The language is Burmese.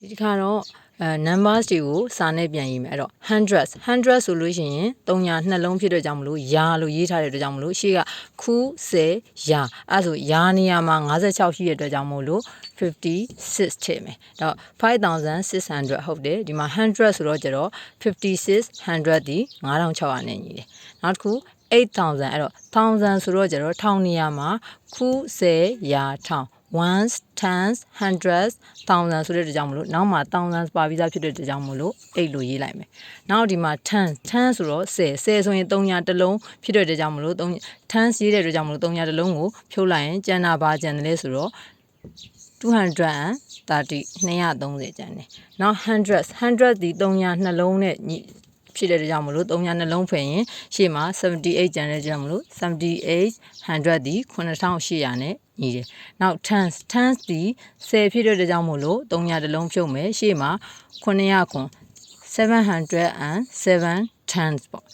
ဒီခါတော့numbers တွေကိုစာနဲ့ပြန်ရေးမယ်အဲ့တော့ hundreds ဆိုလို့ရှိရင်300နှလုံးဖြစ်တဲ့ကြောင့်မလို့ရာလို့ရေးထားတဲ့အတွက်ကြောင့်မလို့ရှေ့ကခု10ရာအဲ့ဆိုရာနေရာမှာ56ရှိတဲ့အတွက်ကြောင့်မို့လို့56ထည့်မယ်တော့5600ဟုတ်တယ်ဒီမှာ100ဆိုတော့ကျတော့5600ဒီ9600နဲ့ညီတယ်နောက်တစ်ခု8000အဲ့တော့1000ဆိုတော့ကျတော့1000နေရာမှာခု10ရာ1000 ones tens hundreds thousands ဆိုတဲ့အတွက်ကြောင့်မလို့နောက်မှာ thousands ပါပြီးသားဖြစ်တဲ့အတွက်ကြောင့်မလို့8လို့ရေးလိုက်မယ်နောက်ဒီမှာ ten ဆိုတော့10ဆိုရင်300တစ်လုံးဖြစ်တဲ့အတွက်ကြောင့်မလို့10ရေးတဲ့အတွက်ကြောင့်မလို့300တစ်လုံးကိုဖြုတ်လိုက်ရင်ကျန်တာပါကျန်တယ်လဲဆိုတော့230 230ကျန်တယ်နောက် hundreds ဒီ300နှလုံးနဲ့ဖြစ်တဲ့ကြောင့်မလို့300နှလုံးဖွင့်ရင်ရှေ့မှာ78ကျန်တဲ့ကြောင့်မလို့7800ဒီ9800နဲ့ညီတယ်နောက် tens ဒီ10ဖြစ်တဲ့ကြောင့်မလို့300တလုံးဖြုတ်မယ်ရှေ့မှာ900 707 tens ပေါ့